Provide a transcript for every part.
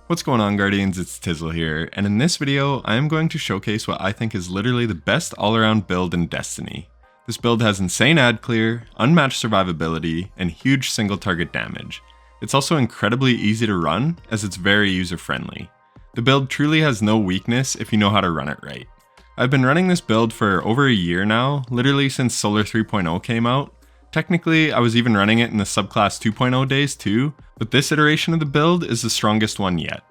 What's going on, Guardians? It's Tizzle here, and in this video, I am going to showcase what I think is literally the best all-around build in Destiny. This build has insane ad clear, unmatched survivability, and huge single target damage. It's also incredibly easy to run, as it's very user-friendly. The build truly has no weakness if you know how to run it right. I've been running this build for over a year now, literally since Solar 3.0 came out. Technically, I was even running it in the subclass 2.0 days too, but this iteration of the build is the strongest one yet.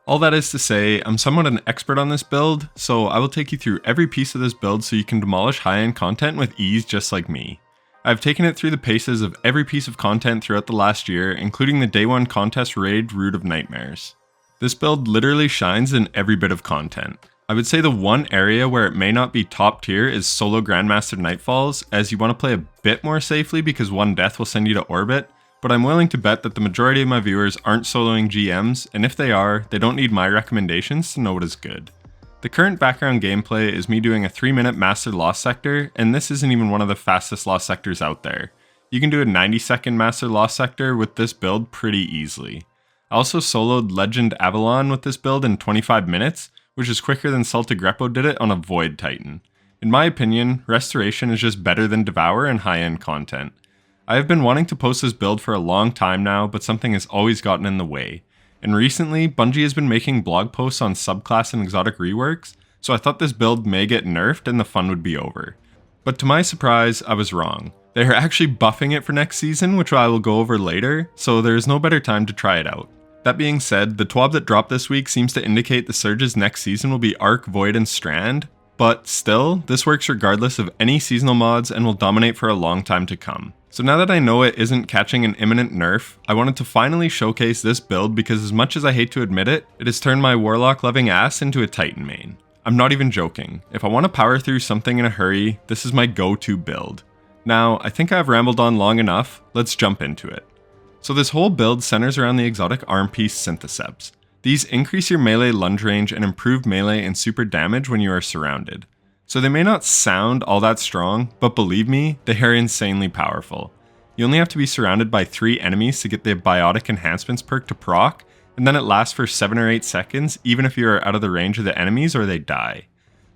All that is to say, I'm somewhat an expert on this build, so I will take you through every piece of this build so you can demolish high-end content with ease just like me. I've taken it through the paces of every piece of content throughout the last year, including the Day 1 contest raid Root of Nightmares. This build literally shines in every bit of content. I would say the one area where it may not be top tier is solo Grandmaster Nightfalls, as you want to play a bit more safely because one death will send you to orbit, but I'm willing to bet that the majority of my viewers aren't soloing GMs, and if they are, they don't need my recommendations to know what is good. The current background gameplay is me doing a 3-minute Master Lost Sector, and this isn't even one of the fastest Lost Sectors out there. You can do a 90-second Master Lost Sector with this build pretty easily. I also soloed Legend Avalon with this build in 25 minutes, which is quicker than Salta Greppo did it on a Void Titan. In my opinion, Restoration is just better than Devour in high-end content. I have been wanting to post this build for a long time now, but something has always gotten in the way. And recently, Bungie has been making blog posts on subclass and exotic reworks, so I thought this build may get nerfed and the fun would be over. But to my surprise, I was wrong. They are actually buffing it for next season, which I will go over later, so there is no better time to try it out. That being said, the TWAB that dropped this week seems to indicate the Surge's next season will be Arc, Void, and Strand, but still, this works regardless of any seasonal mods and will dominate for a long time to come. So now that I know it isn't catching an imminent nerf, I wanted to finally showcase this build because as much as I hate to admit it, it has turned my Warlock loving ass into a Titan main. I'm not even joking. If I want to power through something in a hurry, this is my go-to build. Now, I think I've rambled on long enough, let's jump into it. So this whole build centers around the exotic arm piece Syntheseps. These increase your melee lunge range and improve melee and super damage when you are surrounded. So they may not sound all that strong, but believe me, they are insanely powerful. You only have to be surrounded by 3 enemies to get the Biotic Enhancements perk to proc, and then it lasts for 7 or 8 seconds even if you are out of the range of the enemies or they die.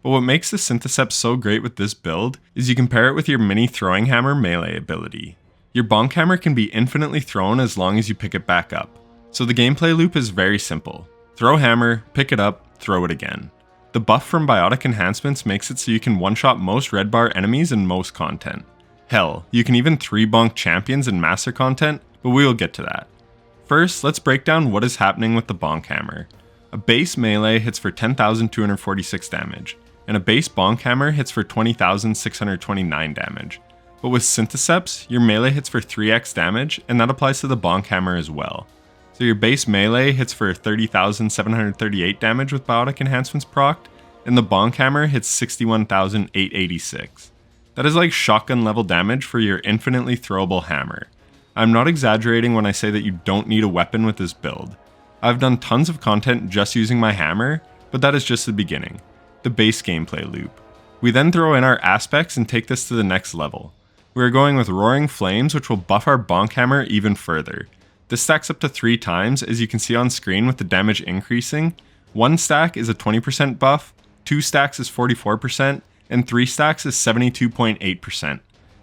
But what makes the Syntheseps so great with this build is you can pair it with your mini throwing hammer melee ability. Your bonk hammer can be infinitely thrown as long as you pick it back up. So the gameplay loop is very simple. Throw hammer, pick it up, throw it again. The buff from Biotic Enhancements makes it so you can one-shot most red bar enemies in most content. Hell, you can even 3-bonk champions in master content, but we will get to that. First, let's break down what is happening with the bonk hammer. A base melee hits for 10,246 damage, and a base bonk hammer hits for 20,629 damage. But with Syntheseps, your melee hits for 3x damage, and that applies to the bonk hammer as well. So your base melee hits for 30,738 damage with Biotic Enhancements procced, and the bonk hammer hits 61,886. That is like shotgun level damage for your infinitely throwable hammer. I'm not exaggerating when I say that you don't need a weapon with this build. I've done tons of content just using my hammer, but that is just the beginning, the base gameplay loop. We then throw in our aspects and take this to the next level. We are going with Roaring Flames, which will buff our bonk hammer even further. This stacks up to 3 times, as you can see on screen with the damage increasing. 1 stack is a 20% buff, 2 stacks is 44%, and 3 stacks is 72.8%.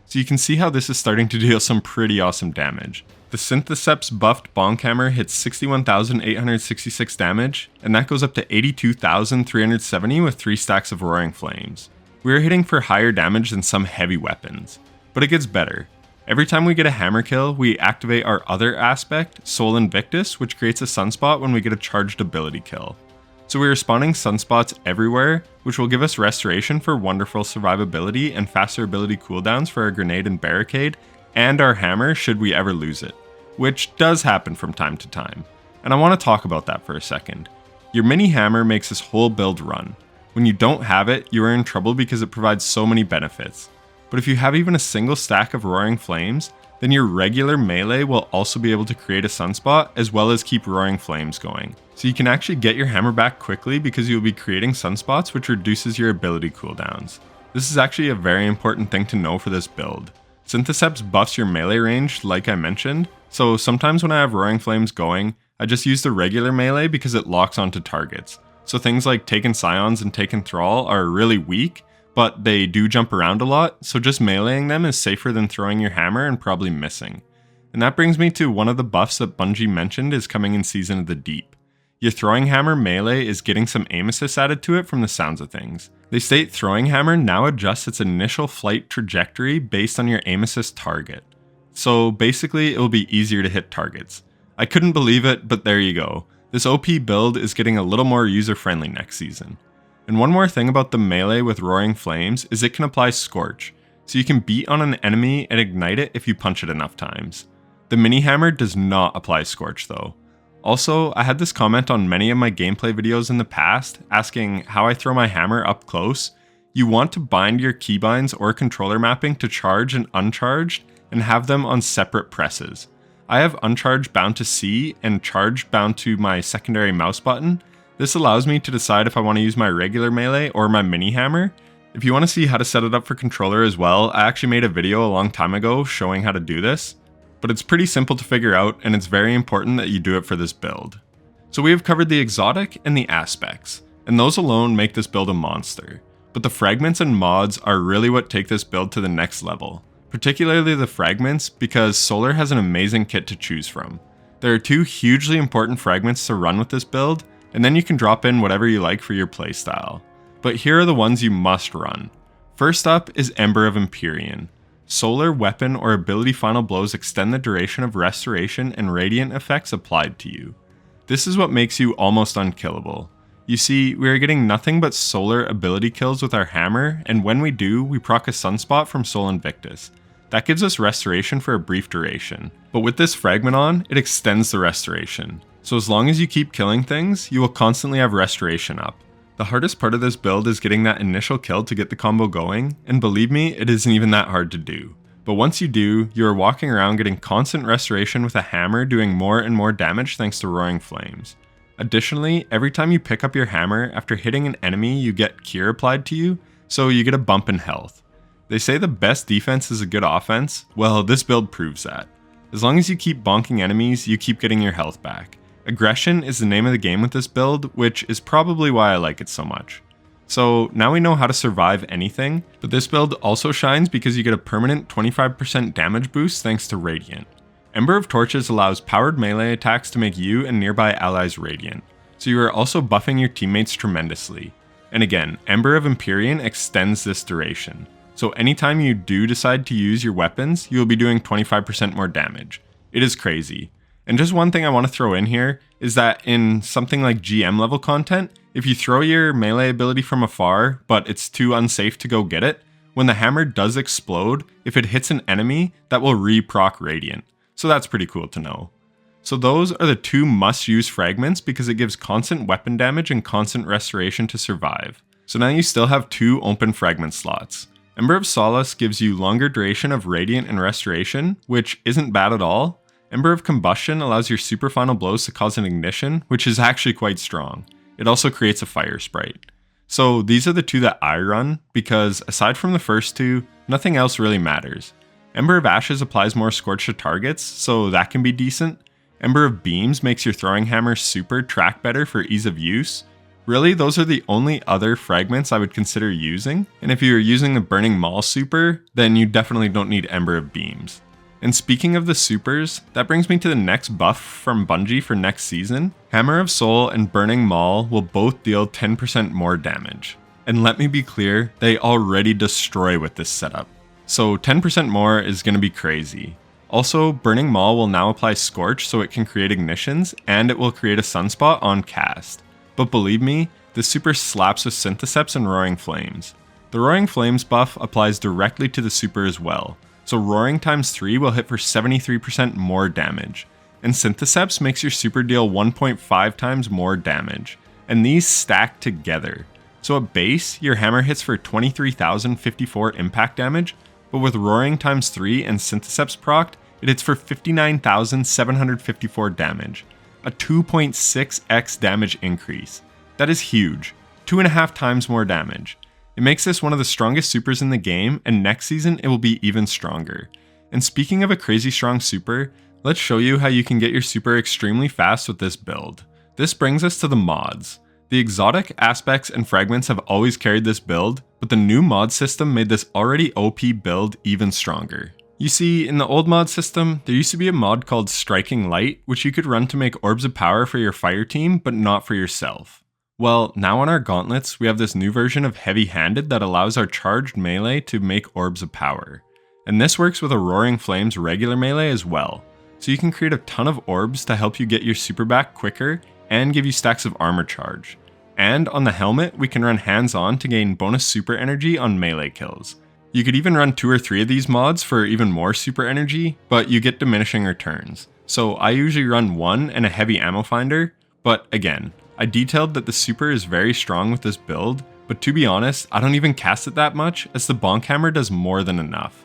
So you can see how this is starting to deal some pretty awesome damage. The Syntheseps buffed bonk hammer hits 61,866 damage, and that goes up to 82,370 with 3 stacks of Roaring Flames. We are hitting for higher damage than some heavy weapons. But it gets better. Every time we get a hammer kill, we activate our other aspect, Soul Invictus, which creates a sunspot when we get a charged ability kill. So we are spawning sunspots everywhere, which will give us restoration for wonderful survivability and faster ability cooldowns for our grenade and barricade, and our hammer should we ever lose it, which does happen from time to time. And I want to talk about that for a second. Your mini hammer makes this whole build run. When you don't have it, you are in trouble because it provides so many benefits. But if you have even a single stack of Roaring Flames, then your regular melee will also be able to create a sunspot as well as keep Roaring Flames going. So you can actually get your hammer back quickly because you'll be creating sunspots, which reduces your ability cooldowns. This is actually a very important thing to know for this build. Syntheseps buffs your melee range like I mentioned, so sometimes when I have Roaring Flames going, I just use the regular melee because it locks onto targets. So things like Taken Scions and Taken Thrall are really weak, but they do jump around a lot, so just meleeing them is safer than throwing your hammer and probably missing. And that brings me to one of the buffs that Bungie mentioned is coming in Season of the Deep. Your throwing hammer melee is getting some aim assist added to it from the sounds of things. They state throwing hammer now adjusts its initial flight trajectory based on your aim assist target. So basically it will be easier to hit targets. I couldn't believe it, but there you go. This OP build is getting a little more user friendly next season. And one more thing about the melee with Roaring Flames is it can apply Scorch, so you can beat on an enemy and ignite it if you punch it enough times. The mini hammer does not apply Scorch though. Also, I had this comment on many of my gameplay videos in the past asking how I throw my hammer up close. You want to bind your keybinds or controller mapping to charge and uncharged and have them on separate presses. I have uncharged bound to C and charged bound to my secondary mouse button. This allows me to decide if I want to use my regular melee or my mini hammer. If you want to see how to set it up for controller as well, I actually made a video a long time ago showing how to do this. But it's pretty simple to figure out, and it's very important that you do it for this build. So we have covered the exotic and the aspects, and those alone make this build a monster. But the fragments and mods are really what take this build to the next level. Particularly the fragments, because Solar has an amazing kit to choose from. There are 2 hugely important fragments to run with this build, and then you can drop in whatever you like for your playstyle. But here are the ones you must run. First up is Ember of Empyrean. Solar, weapon, or ability final blows extend the duration of restoration and radiant effects applied to you. This is what makes you almost unkillable. You see, we are getting nothing but solar ability kills with our hammer, and when we do, we proc a sunspot from Sol Invictus. That gives us restoration for a brief duration. But with this fragment on, it extends the restoration. So as long as you keep killing things, you will constantly have restoration up. The hardest part of this build is getting that initial kill to get the combo going, and believe me, it isn't even that hard to do. But once you do, you are walking around getting constant restoration with a hammer doing more and more damage thanks to Roaring Flames. Additionally, every time you pick up your hammer, after hitting an enemy you get cure applied to you, so you get a bump in health. They say the best defense is a good offense, well this build proves that. As long as you keep bonking enemies, you keep getting your health back. Aggression is the name of the game with this build, which is probably why I like it so much. So now we know how to survive anything, but this build also shines because you get a permanent 25% damage boost thanks to Radiant. Ember of Torches allows powered melee attacks to make you and nearby allies radiant, so you are also buffing your teammates tremendously. And again, Ember of Empyrean extends this duration, so anytime you do decide to use your weapons, you will be doing 25% more damage. It is crazy. And just one thing I want to throw in here is that in something like GM level content, if you throw your melee ability from afar, but it's too unsafe to go get it, when the hammer does explode, if it hits an enemy, that will re-proc Radiant. So that's pretty cool to know. So those are the 2 must-use fragments because it gives constant weapon damage and constant restoration to survive. So now you still have 2 open fragment slots. Ember of Solace gives you longer duration of Radiant and Restoration, which isn't bad at all. Ember of Combustion allows your super final blows to cause an ignition, which is actually quite strong. It also creates a fire sprite. So these are the 2 that I run, because aside from the first 2, nothing else really matters. Ember of Ashes applies more Scorch to targets, so that can be decent. Ember of Beams makes your throwing hammer super track better for ease of use. Really, those are the only other fragments I would consider using, and if you're using the Burning Maul super, then you definitely don't need Ember of Beams. And speaking of the supers, that brings me to the next buff from Bungie for next season. Hammer of Soul and Burning Maul will both deal 10% more damage. And let me be clear, they already destroy with this setup. So 10% more is going to be crazy. Also, Burning Maul will now apply Scorch so it can create ignitions, and it will create a sunspot on cast. But believe me, this super slaps with Syntheseps and Roaring Flames. The Roaring Flames buff applies directly to the super as well. So Roaring times 3 will hit for 73% more damage, and Syntheseps makes your super deal 1.5 times more damage, and these stack together. So at base, your hammer hits for 23,054 impact damage, but with Roaring times 3 and Syntheseps procced, it hits for 59,754 damage, a 2.6x damage increase. That is huge, 2.5 times more damage. It makes this one of the strongest supers in the game, and next season it will be even stronger. And speaking of a crazy strong super, Let's show you how you can get your super extremely fast with this build. This brings us to the mods. The exotic, aspects, and fragments have always carried this build, but the new mod system made this already OP build even stronger. You see, in the old mod system, there used to be a mod called Striking Light, which you could run to make orbs of power for your fire team, but not for yourself. Well, now on our gauntlets, we have this new version of Heavy Handed that allows our charged melee to make orbs of power. And this works with a Roaring Flames regular melee as well, so you can create a ton of orbs to help you get your super back quicker and give you stacks of armor charge. And on the helmet, we can run hands-on to gain bonus super energy on melee kills. You could even run 2 or 3 of these mods for even more super energy, but you get diminishing returns. So I usually run 1 and a heavy ammo finder, but again, I detailed that the super is very strong with this build, but to be honest, I don't even cast it that much as the bonk hammer does more than enough.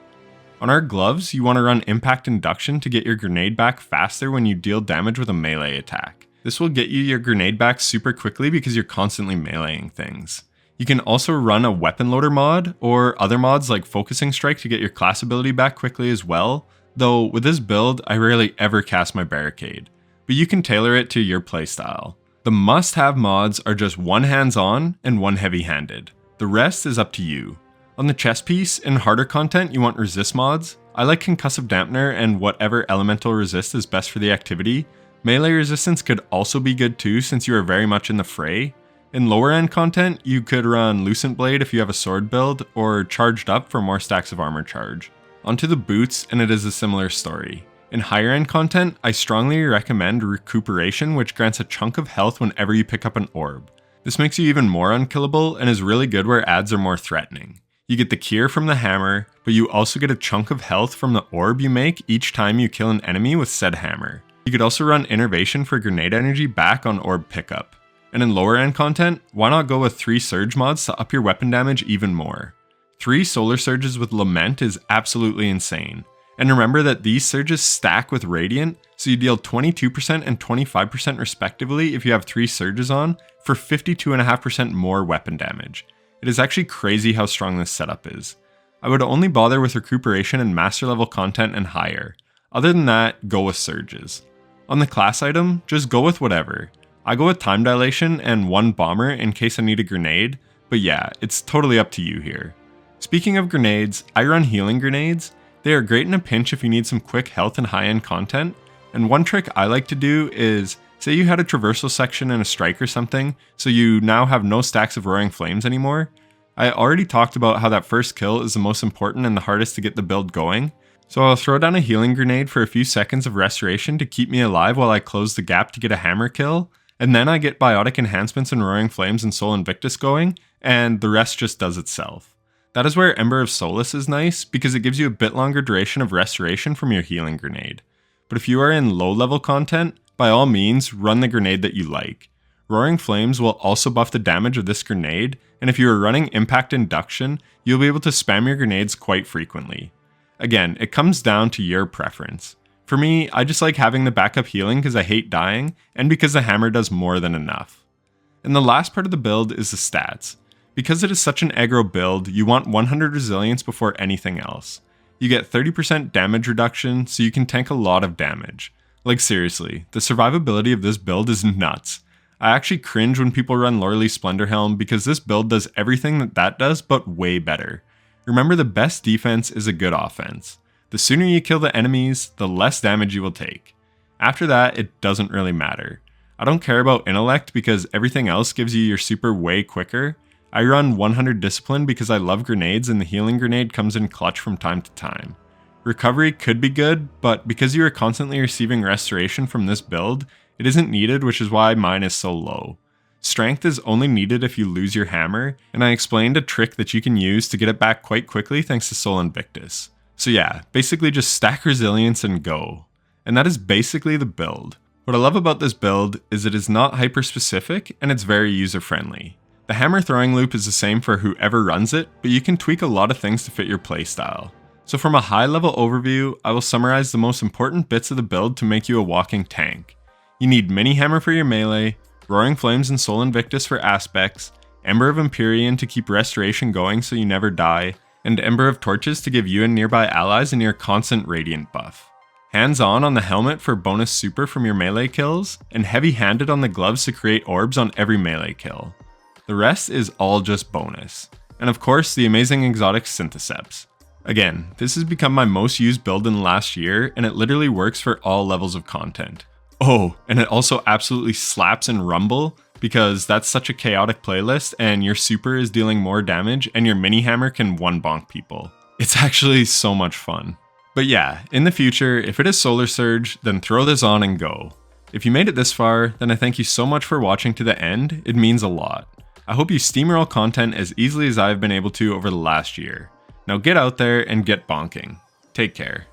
On our gloves, you want to run impact induction to get your grenade back faster when you deal damage with a melee attack. This will get you your grenade back super quickly because you're constantly meleeing things. You can also run a weapon loader mod, or other mods like focusing strike to get your class ability back quickly as well, though with this build, I rarely ever cast my barricade, but you can tailor it to your playstyle. The must-have mods are just 1 hands-on and 1 heavy-handed. The rest is up to you. On the chest piece, in harder content you want resist mods. I like concussive dampener and whatever elemental resist is best for the activity. Melee resistance could also be good too since you are very much in the fray. In lower end content, you could run Lucent Blade if you have a sword build, or Charged Up for more stacks of armor charge. Onto the boots, and it is a similar story. In higher end content, I strongly recommend Recuperation, which grants a chunk of health whenever you pick up an orb. This makes you even more unkillable and is really good where adds are more threatening. You get the cure from the hammer, but you also get a chunk of health from the orb you make each time you kill an enemy with said hammer. You could also run Innervation for grenade energy back on orb pickup. And in lower end content, why not go with 3 surge mods to up your weapon damage even more? 3 solar surges with Lament is absolutely insane. And remember that these surges stack with Radiant, so you deal 22% and 25% respectively if you have 3 surges on, for 52.5% more weapon damage. It is actually crazy how strong this setup is. I would only bother with Recuperation and master level content and higher. Other than that, go with surges. On the class item, just go with whatever. I go with Time Dilation and 1 Bomber in case I need a grenade, but yeah, it's totally up to you here. Speaking of grenades, I run Healing Grenades. They are great in a pinch if you need some quick health and high-end content, and one trick I like to do is, say you had a traversal section and a strike or something, so you now have no stacks of Roaring Flames anymore. I already talked about how that first kill is the most important and the hardest to get the build going, so I'll throw down a healing grenade for a few seconds of restoration to keep me alive while I close the gap to get a hammer kill, and then I get biotic enhancements and Roaring Flames and Soul Invictus going, and the rest just does itself. That is where Ember of Solace is nice, because it gives you a bit longer duration of restoration from your healing grenade. But if you are in low level content, by all means run the grenade that you like. Roaring Flames will also buff the damage of this grenade, and if you are running Impact Induction, you'll be able to spam your grenades quite frequently. Again, it comes down to your preference. For me, I just like having the backup healing because I hate dying, and because the hammer does more than enough. And the last part of the build is the stats. Because it is such an aggro build, you want 100 resilience before anything else. You get 30% damage reduction, so you can tank a lot of damage. Like seriously, the survivability of this build is nuts. I actually cringe when people run Lorelei Splendor Helm because this build does everything that does, but way better. Remember, the best defense is a good offense. The sooner you kill the enemies, the less damage you will take. After that, it doesn't really matter. I don't care about intellect because everything else gives you your super way quicker. I run 100 discipline because I love grenades and the healing grenade comes in clutch from time to time. Recovery could be good, but because you are constantly receiving restoration from this build, it isn't needed, which is why mine is so low. Strength is only needed if you lose your hammer, and I explained a trick that you can use to get it back quite quickly thanks to Soul Invictus. So yeah, basically just stack resilience and go. And that is basically the build. What I love about this build is it is not hyper specific and it's very user friendly. The hammer throwing loop is the same for whoever runs it, but you can tweak a lot of things to fit your playstyle. So from a high level overview, I will summarize the most important bits of the build to make you a walking tank. You need Mini Hammer for your melee, Roaring Flames and Soul Invictus for aspects, Ember of Empyrean to keep restoration going so you never die, and Ember of Torches to give you and nearby allies a near constant radiant buff. hands-on on the helmet for bonus super from your melee kills, and heavy-handed on the gloves to create orbs on every melee kill. The rest is all just bonus. And of course, the amazing exotic Syntheseps. Again, this has become my most used build in the last year, and it literally works for all levels of content. Oh, and it also absolutely slaps in Rumble, because that's such a chaotic playlist, and your super is dealing more damage, and your mini hammer can one-bonk people. It's actually so much fun. But yeah, in the future, if it is Solar Surge, then throw this on and go. If you made it this far, then I thank you so much for watching to the end, it means a lot. I hope you steamroll content as easily as I've been able to over the last year. Now get out there and get bonking. Take care.